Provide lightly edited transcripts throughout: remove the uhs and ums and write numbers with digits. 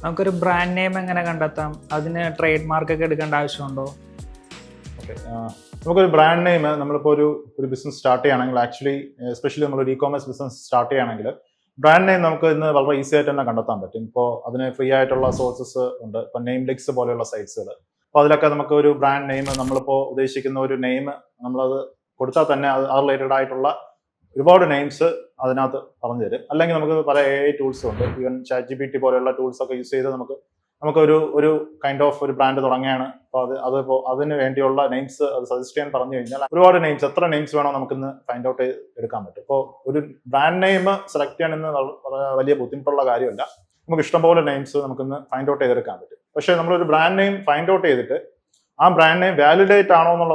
നമുക്കൊരു brand name എങ്ങനെ കണ്ടെത്താം? അതിന് ട്രേഡ് മാർക്ക് ഒക്കെ എടുക്കേണ്ട ആവശ്യമുണ്ടോ? ഓക്കെ, നമുക്കൊരു ബ്രാൻഡ് നെയിം നമ്മളിപ്പോൾ ഒരു ബിസിനസ് സ്റ്റാർട്ട് ചെയ്യുകയാണെങ്കിൽ, ആക്ച്വലി എസ്പെഷ്യലി നമ്മളൊരു ഇ-കോമേഴ്സ് ബിസിനസ് സ്റ്റാർട്ട് ചെയ്യുകയാണെങ്കിൽ ബ്രാൻഡ് നെയിം നമുക്ക് ഇന്ന് വളരെ ഈസി ആയിട്ട് തന്നെ കണ്ടെത്താൻ പറ്റും. ഇപ്പോൾ അതിന് ഫ്രീ ആയിട്ടുള്ള സോഴ്സസ് ഉണ്ട്. ഇപ്പോൾ നെയിം ലിക്സ് പോലെയുള്ള സൈറ്റ്സുകൾ. അപ്പോൾ അതിലൊക്കെ നമുക്ക് ഒരു ബ്രാൻഡ് നെയിം, നമ്മളിപ്പോൾ ഉദ്ദേശിക്കുന്ന ഒരു നെയിം നമ്മളത് കൊടുത്താൽ തന്നെ അത് റിലേറ്റഡ് ആയിട്ടുള്ള ഒരുപാട് നെയിംസ് അതിനകത്ത് പറഞ്ഞു തരും. അല്ലെങ്കിൽ നമുക്ക് പല AI ടൂൾസും ഉണ്ട്. ഈവൻ ChatGPT പോലെയുള്ള ടൂൾസ് ഒക്കെ യൂസ് ചെയ്ത് നമുക്കൊരു കൈൻഡ് ഓഫ് ഒരു ബ്രാൻഡ് തുടങ്ങുകയാണ്. അപ്പോൾ അതിപ്പോൾ അതിന് വേണ്ടിയുള്ള നെയിംസ് അത് സജസ്റ്റ് ചെയ്യാൻ പറഞ്ഞു കഴിഞ്ഞാൽ ഒരുപാട് നെയിംസ്, എത്ര നെയിംസ് വേണോ നമുക്കിന്ന് ഫൈൻഡ് ഔട്ട് എടുക്കാൻ പറ്റും. ഇപ്പോൾ ഒരു ബ്രാൻഡ് നെയിം സെലക്ട് ചെയ്യാൻ ഇന്ന് വലിയ ബുദ്ധിമുട്ടുള്ള കാര്യമല്ല. നമുക്ക് ഇഷ്ടംപോലെ നെയിംസ് നമുക്കിന്ന് ഫൈൻഡ് ഔട്ട് ചെയ്തെടുക്കാൻ പറ്റും. പക്ഷേ നമ്മളൊരു ബ്രാൻഡ് നെയിം ഫൈൻഡ് ഔട്ട് ചെയ്തിട്ട് ആ ബ്രാൻഡ് നെയിം വാലിഡേറ്റ് ആണോ എന്നുള്ള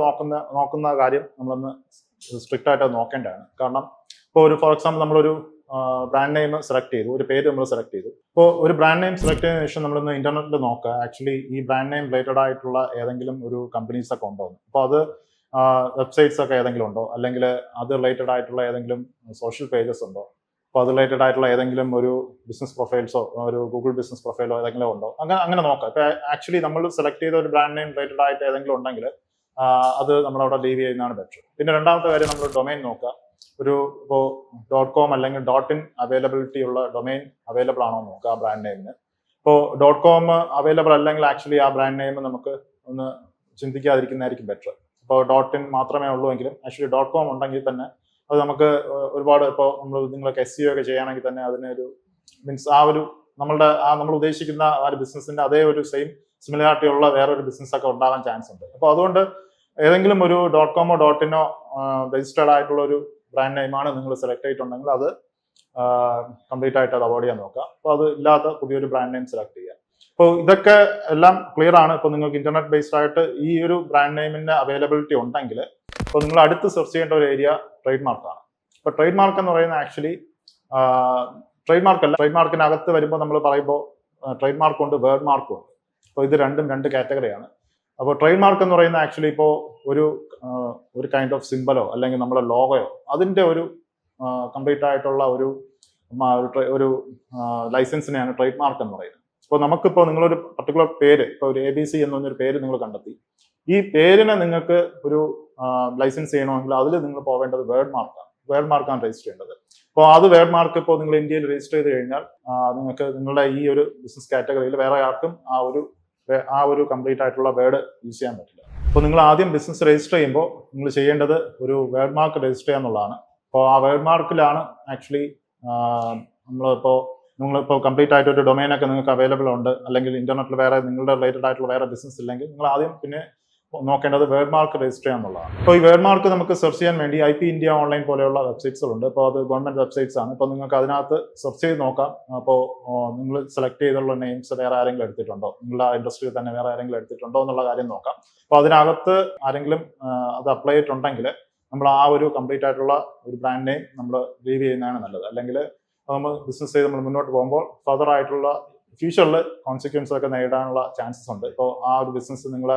നോക്കുന്ന കാര്യം നമ്മളൊന്ന് സ്ട്രിക്റ്റ് ആയിട്ട് നോക്കേണ്ടതാണ്. കാരണം ഇപ്പോൾ ഫോർ എക്സാമ്പിൾ നമ്മളൊരു ബ്രാൻഡ് നെയിം സെലക്ട് ചെയ്തു, ഒരു പേര് നമ്മൾ സെലക്ട് ചെയ്തു. ഇപ്പോൾ ഒരു ബ്രാൻഡ് നെയിം സെലക്ട് ചെയ്തതിനു ശേഷം നമ്മളൊന്ന് ഇന്റർനെറ്റിൽ നോക്കുക, ആക്ച്വലി ഈ ബ്രാൻഡ് നെയിം റിലേറ്റഡ് ആയിട്ടുള്ള ഏതെങ്കിലും ഒരു കമ്പനീസ് ഒക്കെ ഉണ്ടോ എന്ന്. അപ്പോൾ അത് വെബ്സൈറ്റ്സ് ഒക്കെ ഏതെങ്കിലും ഉണ്ടോ, അല്ലെങ്കിൽ അത് റിലേറ്റഡ് ആയിട്ടുള്ള ഏതെങ്കിലും സോഷ്യൽ പേജസ് ഉണ്ടോ, അപ്പോൾ അത് റിലേറ്റഡ് ആയിട്ടുള്ള ഏതെങ്കിലും ഒരു ബിസിനസ് പ്രൊഫൈൽസോ ഒരു ഗൂഗിൾ ബിസിനസ് പ്രൊഫൈലോ ഏതെങ്കിലും ഉണ്ടോ, അങ്ങനെ നോക്കാം. ഇപ്പോൾ ആക്ച്വലി നമ്മൾ സെലക്ട് ചെയ്ത ഒരു ബ്രാൻഡ് നെയിം റിലേറ്റഡ് ആയിട്ട് ഏതെങ്കിലും ഉണ്ടെങ്കിൽ അത് നമ്മളവിടെ ലീവ് ചെയ്യുന്നതാണ് ബെറ്റർ. പിന്നെ രണ്ടാമത്തെ കാര്യം, നമ്മൾ ഡൊമൈൻ നോക്കുക. ഇപ്പോൾ .com അല്ലെങ്കിൽ .in അവൈലബിലിറ്റി ഉള്ള ഡൊമൈൻ അവൈലബിൾ ആണോ നോക്കുക ആ ബ്രാൻഡ് നെയിമിന്. ഇപ്പോൾ .com അവൈലബിൾ അല്ലെങ്കിൽ ആക്ച്വലി ആ ബ്രാൻഡ് നെയിം നമുക്ക് ഒന്ന് ചിന്തിക്കാതിരിക്കുന്നതായിരിക്കും ബെറ്റർ. ഇപ്പോൾ .in മാത്രമേ ഉള്ളൂ എങ്കിലും ആക്ച്വലി .com ഉണ്ടെങ്കിൽ തന്നെ അത് നമുക്ക് ഒരുപാട്, ഇപ്പോൾ നിങ്ങൾക്ക് SEO ഒക്കെ ചെയ്യുകയാണെങ്കിൽ തന്നെ അതിനൊരു മീൻസ് നമ്മൾ ഉദ്ദേശിക്കുന്ന ആ ഒരു ബിസിനസിന്റെ അതേ ഒരു സെയിം സിമിലാരിറ്റി ഉള്ള വേറൊരു ബിസിനസ് ഒക്കെ ഉണ്ടാകാൻ ചാൻസ് ഉണ്ട്. അപ്പോൾ അതുകൊണ്ട് ഏതെങ്കിലും ഒരു .comോ .inോ രജിസ്റ്റേർഡ് ആയിട്ടുള്ള ഒരു ബ്രാൻഡ് നെയിമാണ് നിങ്ങൾ സെലക്ട് ചെയ്തിട്ടുണ്ടെങ്കിൽ അത് കംപ്ലീറ്റ് ആയിട്ട് അത് അവോയ്ഡ് ചെയ്യാൻ നോക്കുക. അപ്പോൾ അത് ഇല്ലാത്ത പുതിയൊരു ബ്രാൻഡ് നെയിം സെലക്ട് ചെയ്യുക. അപ്പോൾ ഇതൊക്കെ എല്ലാം ക്ലിയർ ആണ്. ഇപ്പോൾ നിങ്ങൾക്ക് ഇന്റർനെറ്റ് ബേസ്ഡ് ആയിട്ട് ഈ ഒരു ബ്രാൻഡ് നെയിമിന്റെ അവൈലബിലിറ്റി ഉണ്ടെങ്കിൽ ഇപ്പോൾ നിങ്ങൾ അടുത്ത് സെർച്ച് ചെയ്യേണ്ട ഒരു ഏരിയ ട്രേഡ് മാർക്കാണ്. ഇപ്പോൾ ട്രേഡ് മാർക്ക് എന്ന് പറയുന്നത് ആക്ച്വലി ട്രേഡ് മാർക്ക് അല്ല. ട്രേഡ് മാർക്കിനകത്ത് വരുമ്പോൾ നമ്മൾ പറയുമ്പോൾ ട്രേഡ് മാർക്കും ഉണ്ട്, വേർഡ് മാർക്കും ഉണ്ട്. അപ്പോൾ ഇത് രണ്ടും രണ്ട് കാറ്റഗറിയാണ്. അപ്പോൾ ട്രേഡ് മാർക്ക് എന്ന് പറയുന്നത് ആക്ച്വലി ഇപ്പോൾ ഒരു കൈൻഡ് ഓഫ് സിംബലോ അല്ലെങ്കിൽ നമ്മുടെ ലോഗോയോ അതിന്റെ ഒരു കംപ്ലീറ്റ് ആയിട്ടുള്ള ഒരു ലൈസൻസിനെയാണ് ട്രേഡ് മാർക്ക് എന്ന് പറയുന്നത്. അപ്പോൾ നമുക്കിപ്പോൾ നിങ്ങളൊരു പർട്ടിക്കുലർ പേര്, ഇപ്പോൾ ഒരു ABC എന്ന് പറഞ്ഞൊരു പേര് നിങ്ങൾ കണ്ടെത്തി. ഈ പേരിനെ നിങ്ങൾക്ക് ഒരു ലൈസൻസ് ചെയ്യണമെങ്കിൽ അതിൽ നിങ്ങൾ പോവേണ്ടത് വേർഡ് മാർക്കാണ് രജിസ്റ്റർ ചെയ്യേണ്ടത്. അപ്പോൾ അത് വേർഡ് മാർക്ക് ഇപ്പോൾ നിങ്ങൾ ഇന്ത്യയിൽ രജിസ്റ്റർ ചെയ്ത് കഴിഞ്ഞാൽ നിങ്ങൾക്ക് നിങ്ങളുടെ ഈ ഒരു ബിസിനസ് കാറ്റഗറിയിൽ വേറെ ആർക്കും ആ ഒരു കംപ്ലീറ്റ് ആയിട്ടുള്ള വേർഡ് യൂസ് ചെയ്യാൻ പറ്റില്ല. അപ്പോൾ നിങ്ങൾ ആദ്യം ബിസിനസ് രജിസ്റ്റർ ചെയ്യുമ്പോൾ നിങ്ങൾ ചെയ്യേണ്ടത് ഒരു വേർഡ് മാർക്ക് രജിസ്റ്റർ ചെയ്യുക എന്നുള്ളതാണ്. അപ്പോൾ ആ വേർഡ് മാർക്കിലാണ് ആക്ച്വലി നിങ്ങളിപ്പോൾ കംപ്ലീറ്റ് ആയിട്ട് ഒരു ഡൊമൈനൊക്കെ നിങ്ങൾക്ക് അവൈലബിൾ ഉണ്ട്, അല്ലെങ്കിൽ ഇന്റർനെറ്റിൽ വേറെ നിങ്ങളുടെ റിലേറ്റഡ് ആയിട്ടുള്ള വേറെ ബിസിനസ് ഇല്ലെങ്കിൽ നിങ്ങൾ ആദ്യം പിന്നെ നോക്കേണ്ടത് വേർഡ് മാർക്ക് രജിസ്റ്റർ ചെയ്യുക എന്നുള്ളതാണ്. അപ്പോൾ ഈ വേർഡ് മാർക്ക് നമുക്ക് സെർച്ച് ചെയ്യാൻ വേണ്ടി IP India ഓൺലൈൻ പോലെയുള്ള വെബ്സൈറ്റ്സുകളുണ്ട്. അപ്പോൾ അത് ഗവൺമെന്റ് വെബ്സൈറ്റ്സ് ആണ്. അപ്പോൾ നിങ്ങൾക്ക് അതിനകത്ത് സെർച്ച് ചെയ്ത് നോക്കാം. അപ്പോൾ നിങ്ങൾ സെലക്ട് ചെയ്തുള്ള നെയിംസ് വേറെ ആരെങ്കിലും എടുത്തിട്ടുണ്ടോ, നിങ്ങളുടെ ഇൻഡസ്ട്രിയിൽ തന്നെ വേറെ ആരെങ്കിലും എടുത്തിട്ടുണ്ടോ എന്നുള്ള കാര്യം നോക്കാം. അപ്പോൾ അതിനകത്ത് ആരെങ്കിലും അത് അപ്ലൈ ചെയ്തിട്ടുണ്ടെങ്കിൽ നമ്മൾ ആ ഒരു കംപ്ലീറ്റ് ആയിട്ടുള്ള ഒരു ബ്രാൻഡ് നെയിം നമ്മൾ ലീവ് ചെയ്യുന്നതാണ് നല്ലത്. അല്ലെങ്കിൽ നമ്മൾ ബിസിനസ് ചെയ്ത് നമ്മൾ മുന്നോട്ട് പോകുമ്പോൾ ഫർദർ ആയിട്ടുള്ള ഫ്യൂച്ചറിൽ കോൺസിക്വൻസ് ഒക്കെ നേരിടാനുള്ള ചാൻസസ് ഉണ്ട്. ഇപ്പോൾ ആ ഒരു ബിസിനസ് നിങ്ങൾ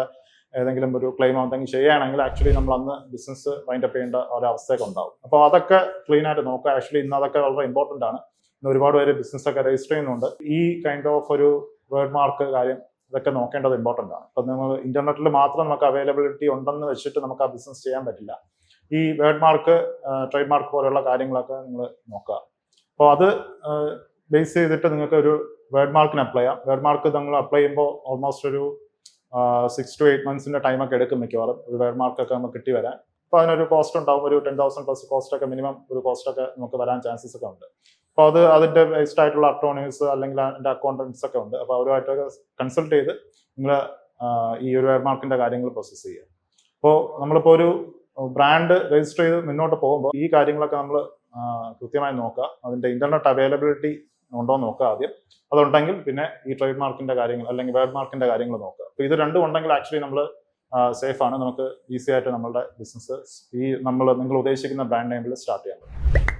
ഏതെങ്കിലും ഒരു ക്ലെയിം എന്തെങ്കിലും ചെയ്യുകയാണെങ്കിൽ ആക്ച്വലി നമ്മൾ അന്ന് ബിസിനസ് വൈൻഡ് അപ്പ് ചെയ്യേണ്ട ഒരവസ്ഥയൊക്കെ ഉണ്ടാവും. അപ്പോൾ അതൊക്കെ ക്ലീൻ ആയിട്ട് നോക്കുക. ആക്ച്വലി ഇന്ന് അതൊക്കെ വളരെ ഇമ്പോർട്ടൻ്റ് ആണ്. ഇന്ന് ഒരുപാട് പേര് ബിസിനസ് ഒക്കെ രജിസ്റ്റർ ചെയ്യുന്നുണ്ട്. ഈ കൈൻഡ് ഓഫ് ഒരു വേർഡ് മാർക്ക് കാര്യം ഇതൊക്കെ നോക്കേണ്ടത് ഇമ്പോർട്ടൻ്റ് ആണ്. അപ്പം നമ്മൾ ഇന്റർനെറ്റിൽ മാത്രം നമുക്ക് അവൈലബിലിറ്റി ഉണ്ടെന്ന് വെച്ചിട്ട് നമുക്ക് ആ ബിസിനസ് ചെയ്യാൻ പറ്റില്ല. ഈ വേർഡ് മാർക്ക്, ട്രേഡ് മാർക്ക് പോലെയുള്ള കാര്യങ്ങളൊക്കെ നിങ്ങൾ നോക്കുക. അപ്പോൾ അത് ബേസ് ചെയ്തിട്ട് നിങ്ങൾക്ക് ഒരു വേർഡ് മാർക്കിന് അപ്ലൈ ചെയ്യാം. വേർഡ് മാർക്ക് നിങ്ങൾ അപ്ലൈ ചെയ്യുമ്പോൾ ഓൾമോസ്റ്റ് ഒരു 6 to 8 months ടൈമൊക്കെ എടുക്കും മിക്കവാറും ഒരു വേർഡ് മാർക്കൊക്കെ നമുക്ക് കിട്ടി വരാൻ. അപ്പോൾ അതിനൊരു കോസ്റ്റ് ഉണ്ടാവും. ഒരു 10,000 പ്ലസ് കോസ്റ്റ് ഒക്കെ മിനിമം ഒരു കോസ്റ്റ് ഒക്കെ നമുക്ക് വരാൻ ചാൻസസ് ഒക്കെ ഉണ്ട്. അപ്പോൾ അതിന്റെ ബേസ്ഡ് ആയിട്ടുള്ള അറ്റോർണീസ് അല്ലെങ്കിൽ അതിന്റെ അക്കൗണ്ടൻസ് ഒക്കെ ഉണ്ട്. അപ്പോൾ അവരുമായിട്ടൊക്കെ കൺസൾട്ട് ചെയ്ത് നിങ്ങൾ ഈ ഒരു വേർഡ് മാർക്കിന്റെ കാര്യങ്ങൾ പ്രോസസ് ചെയ്യുക. അപ്പോൾ നമ്മളിപ്പോൾ ഒരു ബ്രാൻഡ് രജിസ്റ്റർ ചെയ്ത് മുന്നോട്ട് പോകുമ്പോൾ ഈ കാര്യങ്ങളൊക്കെ നമ്മൾ കൃത്യമായി നോക്കുക. അതിന്റെ ഇന്റർനെറ്റ് അവൈലബിലിറ്റി ഉണ്ടോ നോക്കുക ആദ്യം. അതുണ്ടെങ്കിൽ പിന്നെ ഈ ട്രേഡ് മാർക്കിന്റെ കാര്യങ്ങൾ അല്ലെങ്കിൽ വേർഡ് മാർക്കിന്റെ കാര്യങ്ങൾ നോക്കുക. അപ്പോൾ ഇത് രണ്ടും ഉണ്ടെങ്കിൽ ആക്ച്വലി നമ്മൾ സേഫ് ആണ്. നമുക്ക് ഈസി ആയിട്ട് നമ്മളുടെ ബിസിനസ് നിങ്ങൾ ഉദ്ദേശിക്കുന്ന ബ്രാൻഡ് നെയിമിൽ സ്റ്റാർട്ട് ചെയ്യാൻ പറ്റും.